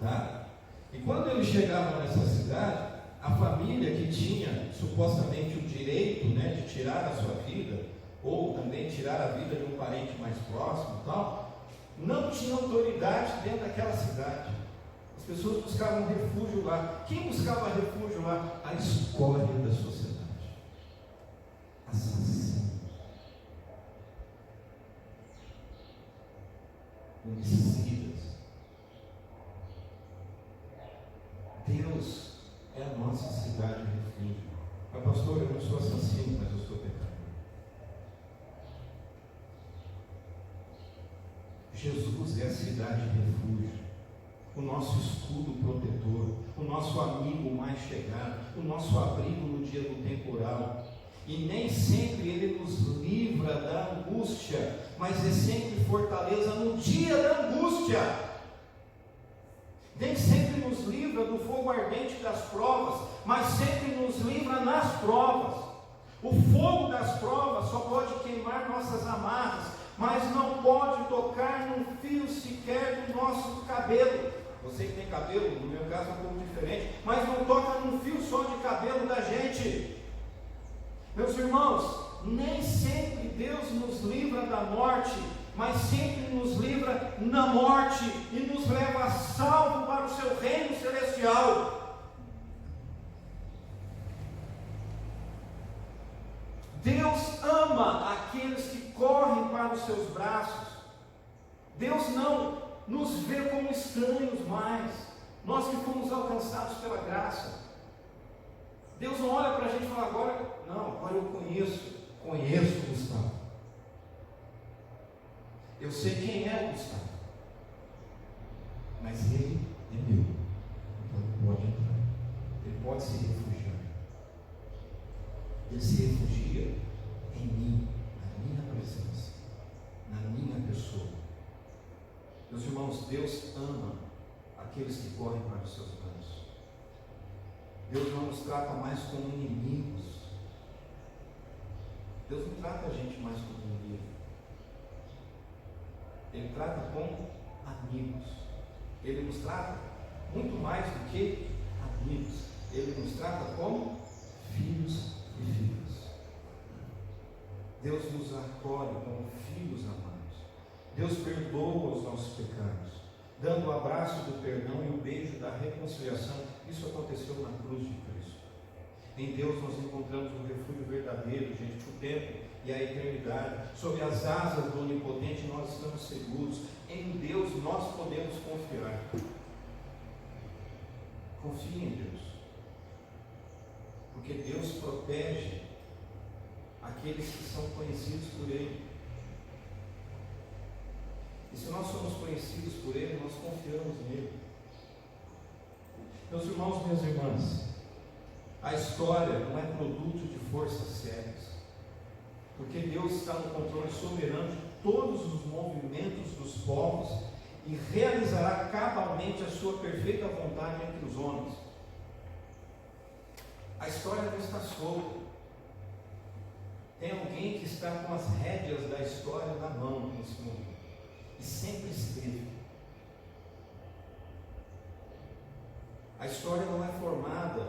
Tá? E quando eles chegavam nessa cidade, a família que tinha supostamente o direito, né, de tirar a sua vida, ou também tirar a vida de um parente mais próximo e tal, não tinha autoridade dentro daquela cidade. As pessoas buscavam refúgio lá. Quem buscava refúgio lá? A escória da sociedade. Assassinos. Homicidas. Deus é a nossa cidade de refúgio. Mas pastor, eu não sou assassino, mas eu sou pecador. Jesus é a cidade de refúgio, o nosso escudo protetor, o nosso amigo mais chegado, o nosso abrigo no dia do temporal. E nem sempre Ele nos livra da angústia, mas é sempre fortaleza no dia da angústia. Nem sempre nos livra do fogo ardente das provas, mas sempre nos livra nas provas. O fogo das provas só pode queimar nossas amarras, mas não pode tocar num fio sequer do nosso cabelo. Você que tem cabelo, no meu caso é um pouco diferente, mas não toca num fio só de cabelo da gente. Meus irmãos, nem sempre Deus nos livra da morte, mas sempre nos livra na morte e nos leva a salvo para o seu reino celestial. Deus ama aqueles que correm para os seus braços. Deus não nos vê como estranhos mais, nós que fomos alcançados pela graça. Deus não olha para a gente e fala: agora eu conheço o Gustavo. Eu sei quem é o Gustavo, mas ele é meu, então ele pode entrar, ele pode se refugiar. Ele se refugia em mim, na minha presença, na minha pessoa. Meus irmãos, Deus ama aqueles que correm para os seus braços. Deus não nos trata mais como inimigos. Deus não trata a gente mais como inimigo. Ele trata como amigos. Ele nos trata muito mais do que amigos. Ele nos trata como filhos e filhas. Deus nos acolhe como filhos amados. Deus perdoa os nossos pecados, dando o abraço do perdão e o beijo da reconciliação. Isso aconteceu na cruz de Cristo. Em Deus nós encontramos um refúgio verdadeiro, gente, o tempo e a eternidade. Sob as asas do Onipotente nós estamos seguros. Em Deus nós podemos confiar. Confie em Deus, porque Deus protege aqueles que são conhecidos por Ele. E se nós somos conhecidos por Ele, nós confiamos nele. Meus irmãos, minhas irmãs, a história não é produto de forças cérebrais, porque Deus está no controle soberano de todos os movimentos dos povos e realizará cabalmente a sua perfeita vontade entre os homens. A história não está solta. Tem alguém que está com as rédeas da história na mão nesse momento. E sempre esteve. A história não é formada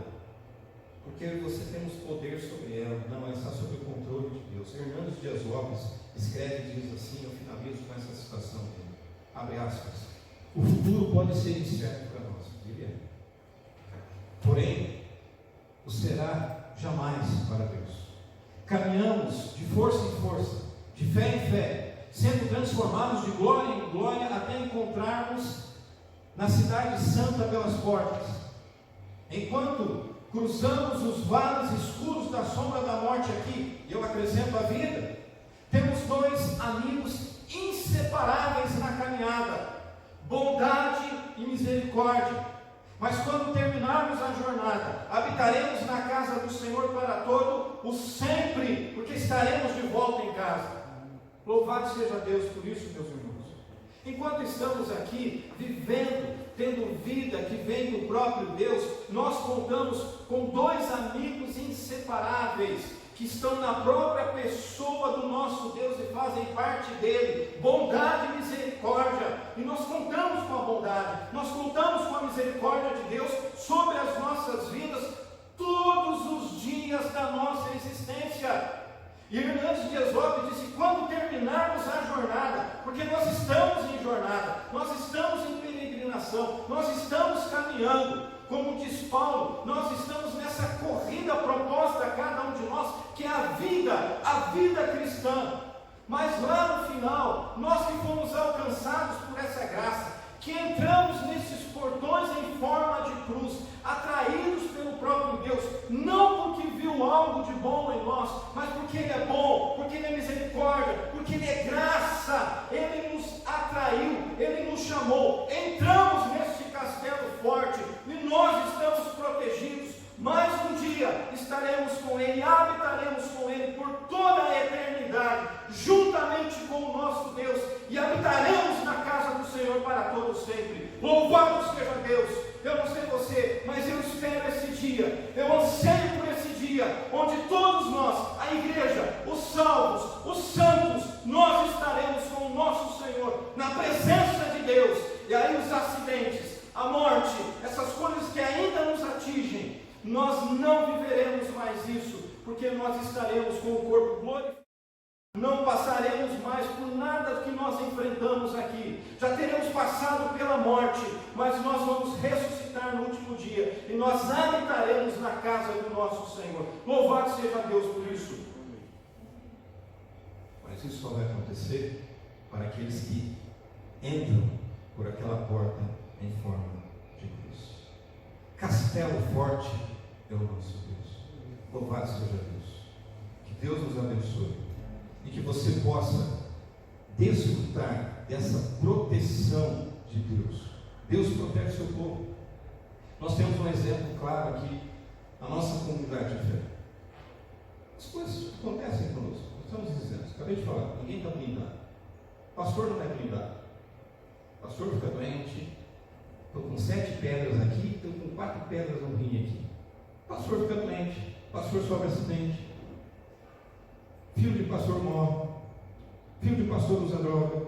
porque você temos poder sobre ela. Não, ela está sob o controle de Deus. Hernando Dias Lopes escreve e diz assim, eu finalizo com essa citação dele. Abre aspas. O futuro pode ser incerto para nós, diria. Porém, o será jamais para Deus. Caminhamos de força em força, de fé em fé, sendo transformados de glória em glória até encontrarmos na cidade santa pelas portas. Enquanto cruzamos os vales escuros da sombra da morte aqui, eu acrescento a vida, temos dois amigos inseparáveis misericórdia. Mas quando terminarmos a jornada, habitaremos na casa do Senhor para todo o sempre, porque estaremos de volta em casa. Louvado seja Deus por isso, meus irmãos. Enquanto estamos aqui, vivendo, tendo vida que vem do próprio Deus, nós contamos com dois amigos inseparáveis, que estão na própria pessoa do nosso Deus e fazem parte dele, bondade e misericórdia. E nós contamos com a bondade, nós contamos com a misericórdia de Deus sobre as nossas vidas, todos os dias da nossa existência. E Hernandes Dias Lopes disse: quando terminarmos a jornada, porque nós estamos em jornada, nós estamos em peregrinação, nós estamos caminhando, como diz Paulo, nós estamos nessa corrida proposta a cada um de nós, que é a vida cristã. Mas lá no final, nós que fomos alcançados por essa graça, que entramos nesses portões em forma de cruz, atraídos pelo próprio Deus, não porque viu algo de bom em nós, mas porque Ele é bom, porque Ele é misericórdia, porque Ele é graça. Ele nos atraiu, Ele nos chamou, entramos neste castelo forte e nós estamos protegidos. Mais um dia estaremos com Ele, habitaremos com Ele por toda a eternidade, juntamente com o nosso Deus, e habitaremos na casa do Senhor para todos sempre. Louvado seja Deus! Eu não sei você, mas eu espero esse dia, eu anseio por esse dia, onde todos nós, a igreja, os salvos, os santos, nós estaremos com o nosso Senhor, na presença de Deus. E aí os acidentes, a morte, essas coisas que ainda nos atingem, nós não viveremos mais isso, porque nós estaremos com o corpo glorificado. Não passaremos mais por nada que nós enfrentamos aqui. Já teremos passado pela morte, mas nós vamos ressuscitar no último dia e nós habitaremos na casa do nosso Senhor. Louvado seja Deus por isso. Mas isso só vai acontecer para aqueles que entram por aquela porta em forma de cruz. Castelo forte é o nosso Deus. Louvado seja Deus. Que Deus nos abençoe e que você possa desfrutar dessa proteção de Deus. Deus protege o seu povo. Nós temos um exemplo claro aqui na nossa comunidade de fé. As coisas acontecem conosco. Estamos dizendo, acabei de falar, ninguém está blindado. Pastor não é blindado. Pastor fica doente. Estou com 7 pedras aqui, estou com 4 pedras no rim aqui. Pastor fica doente. Pastor sofre acidente. Filho de pastor morre. Filho de pastor usa droga.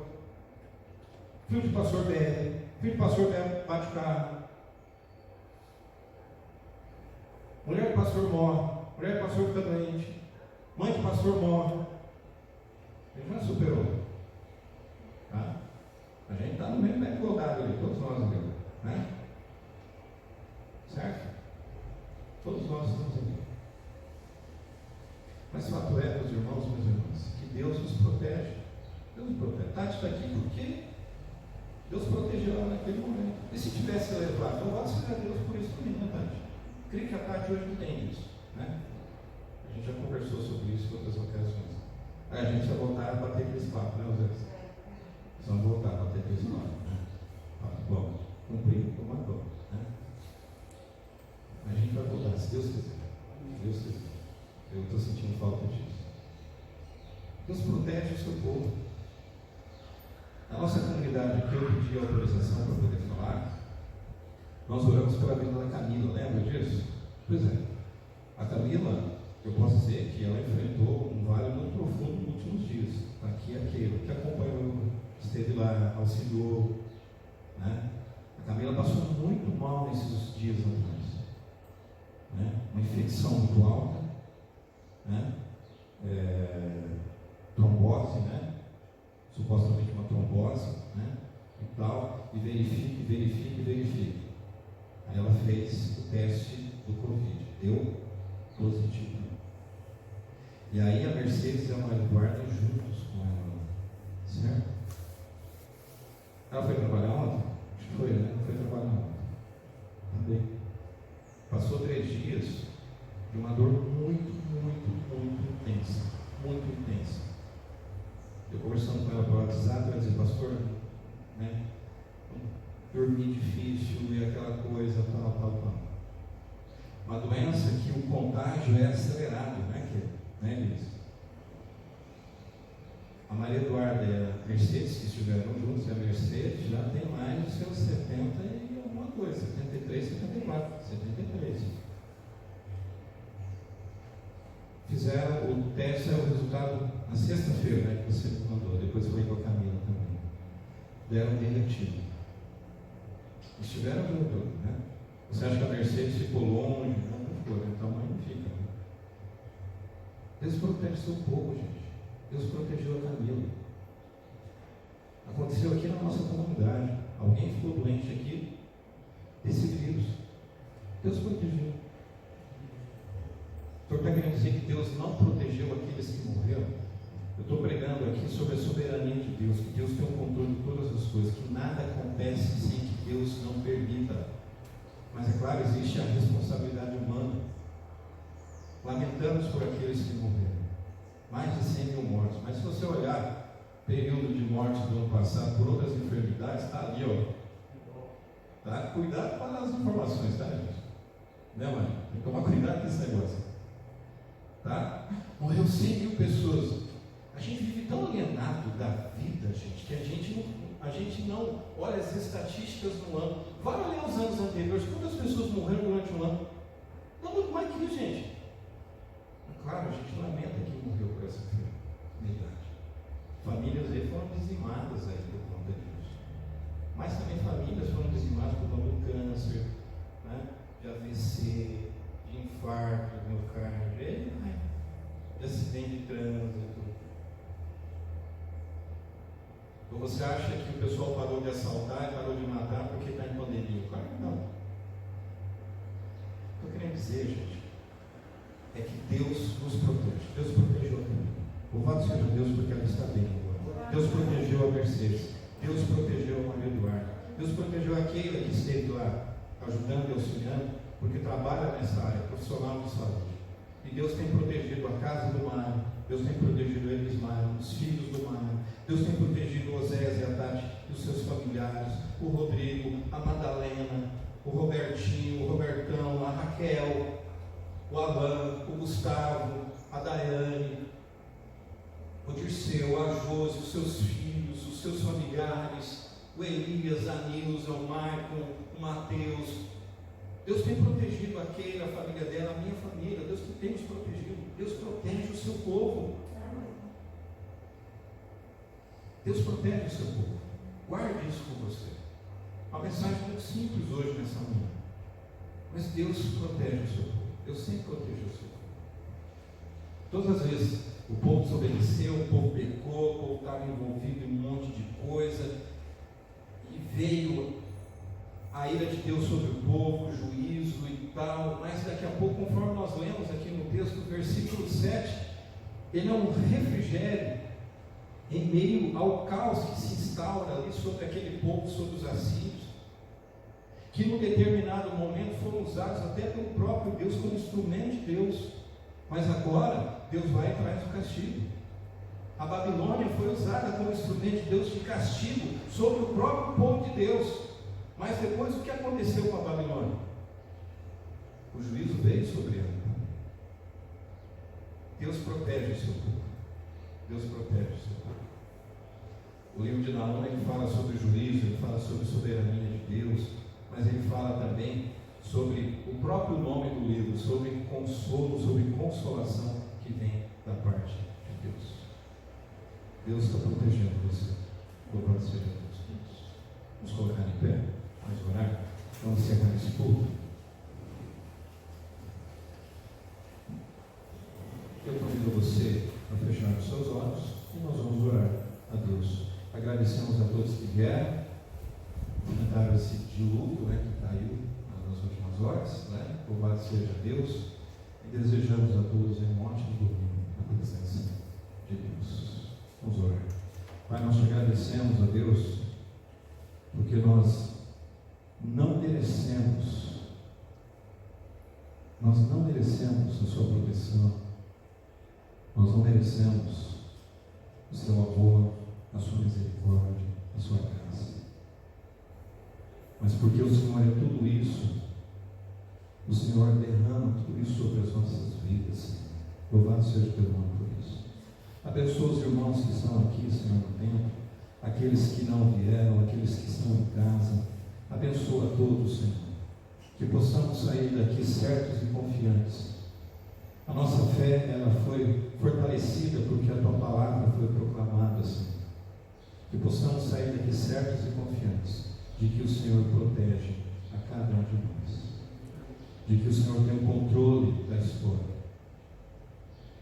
Filho de pastor bebe. Filho de pastor bate o carro. Mulher de pastor morre. Mulher de pastor fica doente. Mãe de pastor morre. Ele já superou. Tá? A gente está no mesmo rodado ali, todos nós ali, né? Certo? Todos nós estamos aqui. Mas fato é, meus irmãos e minhas irmãs, que Deus nos protege. Deus nos protege. Tati está aqui porque Deus protegeu ela naquele momento. E se tivesse levado, louvado seja Deus por isso também, né, Tati? Creio que a Tati hoje não tem isso, né? A gente já conversou sobre isso em outras ocasiões. Aí a gente vai voltar a bater aqueles papos, né, Zé? Vamos voltar a bater aqueles papos, né? Bom, cumprido com uma dor, né? A gente vai voltar, se Deus quiser. Se Deus quiser. Eu estou sentindo falta disso. Deus protege o seu povo. Na nossa comunidade aqui, eu pedi autorização para poder falar. Nós oramos pela vida da Camila, lembra disso? Pois é. A Camila, eu posso dizer que ela enfrentou um vale muito profundo nos últimos dias. Aqui aquele que acompanhou, esteve lá, auxiliou, né? A Camila passou muito mal nesses dias atrás, né? Uma infecção muito alta, né? Trombose, né? Supostamente uma trombose, né? E tal, e verifica. Aí ela fez o teste do Covid, deu positivo. E aí a Mercedes e a Maria Eduarda juntos com ela, certo? Ela foi trabalhar ontem? Acho que foi, né? Foi trabalhar ontem. Também. Passou 3 dias de uma dor muito intensa. Muito intensa. Eu conversando com ela pelo WhatsApp, ela dizia, pastor, né? dormir difícil e aquela coisa, tal. Uma doença que o contágio é acelerado, né, Elis? A Maria Eduarda e a Mercedes, que estiveram juntos, a Mercedes já tem mais de seus 70 e alguma coisa, 73, 74, 73. Fizeram o teste, saiu o resultado na sexta-feira, né, que você me mandou, depois foi com a Camila também. Deram negativo. Estiveram juntos, né? Você acha que a Mercedes ficou longe? Não ficou, então a mãe não fica. Né? Deus protege seu povo, gente. Deus protegeu a Camila. Aconteceu aqui na nossa comunidade. Alguém ficou doente aqui desse vírus. Deus protegeu. O senhor está querendo dizer que Deus não protegeu aqueles que morreram? Eu estou pregando aqui sobre a soberania de Deus, que Deus tem o controle de todas as coisas, que nada acontece sem que Deus não permita. Mas é claro, existe a responsabilidade humana. Lamentamos por aqueles que morreram. Mais de 100 mil mortos. Mas se você olhar o período de mortes do ano passado por outras enfermidades, está ali, ó. Tá? Cuidado com as informações, tá, gente? Né, mãe? Tem que tomar cuidado com esse negócio. Tá? Morreu 100 mil pessoas. A gente vive tão alienado da vida, gente, que a gente não olha as estatísticas no ano. Vai olhar os anos anteriores, quantas pessoas morreram durante um ano? Não muito mais que isso, gente. Claro, a gente lamenta quem morreu por essa enfermidade. Famílias aí foram dizimadas aí por conta disso. Mas também famílias foram dizimadas por conta do câncer, né? De AVC, de infarto, de miocárdio, de acidente de trânsito. Ou você acha que o pessoal parou de assaltar e parou de matar porque está em pandemia? Claro que não. O que eu queria dizer, gente, é que Deus nos protege. Deus protegeu a Camila. Louvado seja Deus porque ela está bem agora. Deus protegeu a Mercedes. Deus protegeu a Maria Eduarda. Deus protegeu a Keila que esteve lá ajudando e auxiliando, porque trabalha nessa área profissional de saúde. E Deus tem protegido a casa do Mário. Deus tem protegido a Elismar, os filhos do Mário. Deus tem protegido o Osés e a Tati e os seus familiares. O Rodrigo, a Madalena, o Robertinho, o Robertão, a Raquel, o Alan, o Gustavo, a Daiane, o Dirceu, a Josi, os seus filhos, os seus familiares, o Elias, a Nilza, o Marco, o Mateus. Deus tem protegido a Keila, a família dela, a minha família. Deus tem nos protegido. Deus protege o seu povo. Deus protege o seu povo. Guarde isso com você. Uma mensagem muito simples hoje nessa manhã. Mas Deus protege o seu povo. Deus sempre protegeu o seu povo. Todas as vezes o povo desobedeceu, o povo pecou, o povo estava envolvido em um monte de coisa, e veio a ira de Deus sobre o povo, o juízo e tal, mas daqui a pouco, conforme nós lemos aqui no texto, versículo 7, ele é um refrigério em meio ao caos que se instaura ali sobre aquele povo, sobre os assírios, que num determinado momento foram usados até pelo próprio Deus como instrumento de Deus, mas agora Deus vai e traz o castigo. A Babilônia foi usada como instrumento de Deus de castigo sobre o próprio povo de Deus. Mas depois o que aconteceu com a Babilônia? O juízo veio sobre ela. Deus protege o seu povo. Deus protege o seu povo. O livro de Naum, ele fala sobre juízo, ele fala sobre soberania de Deus, mas ele fala também sobre o próprio nome do livro, sobre consolo, sobre consolação que vem da parte de Deus. Deus está protegendo você. Louvado seja Deus. Vamos colocar em pé, vamos orar, vamos encerrar esse culto. Eu convido você a fechar os seus olhos e nós vamos orar a Deus. Agradecemos a todos que vieram, comentaram esse dilúvio, que caiu nas últimas horas, Louvado seja Deus, e desejamos a todos um ótimo domingo na presença de Deus. Vamos orar. Pai, nós te agradecemos a Deus, porque nós não merecemos a sua proteção, nós não merecemos o seu amor, a sua misericórdia, a sua graça. porque o Senhor é tudo isso. O Senhor derrama tudo isso sobre as nossas vidas, Senhor. Louvado seja o teu nome por isso. Abençoa os irmãos que estão aqui, Senhor, no templo, aqueles que não vieram, aqueles que estão em casa. Abençoa todos, Senhor. Que possamos sair daqui certos e confiantes. A nossa fé, ela foi fortalecida porque a tua palavra foi proclamada, Senhor. Que possamos sair daqui certos e confiantes de que o Senhor protege a cada um de nós. De que o Senhor tem o controle da história.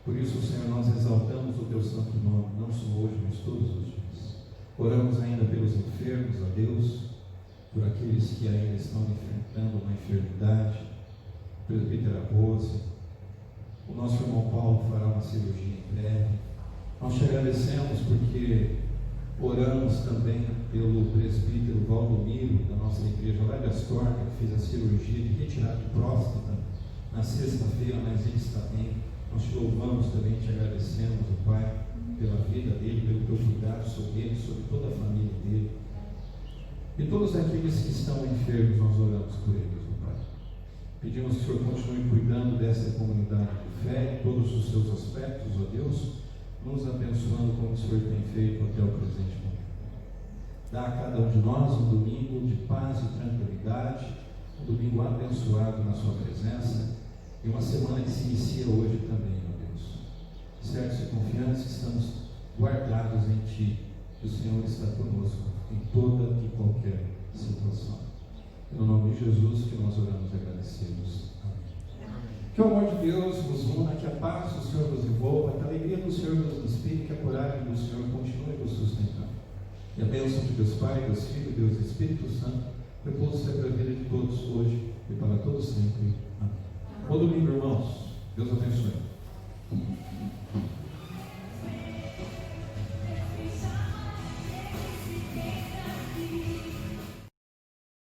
Por isso, Senhor, nós exaltamos o teu santo nome, não só hoje, mas todos os dias. Oramos ainda pelos enfermos, a Deus, por aqueles que ainda estão enfrentando uma enfermidade, pelo Peter Rose. O nosso irmão Paulo fará uma cirurgia em breve. Nós te agradecemos porque oramos também pelo presbítero Valdomiro, da nossa igreja lá de Astorga, que fez a cirurgia de retirada de próstata na sexta-feira, mas ele está bem. Nós te louvamos também, te agradecemos, ó Pai, pela vida dele, pelo teu cuidado sobre ele, sobre toda a família dele. E todos aqueles que estão enfermos, nós oramos por eles, ó Pai. Pedimos que o Senhor continue cuidando dessa comunidade de fé, em todos os seus aspectos, ó Deus, nos abençoando como o Senhor tem feito até o presente momento. Dá a cada um de nós um domingo de paz e tranquilidade, um domingo abençoado na sua presença, e uma semana que se inicia hoje também, ó Deus. Certos e confiantes que estamos guardados em Ti, que o Senhor está conosco em toda e qualquer situação. No nome de Jesus que nós oramos e agradecemos. Amém. Que o amor de Deus vos una, que a paz do Senhor vos envolva, que a alegria do Senhor vos inspire, que a coragem do Senhor continue vos sustentando. E a bênção de Deus Pai, Deus Filho, Deus Espírito Santo, repouso sobre a vida de todos hoje e para todos sempre. Amém. Bom domingo, irmãos. Deus abençoe.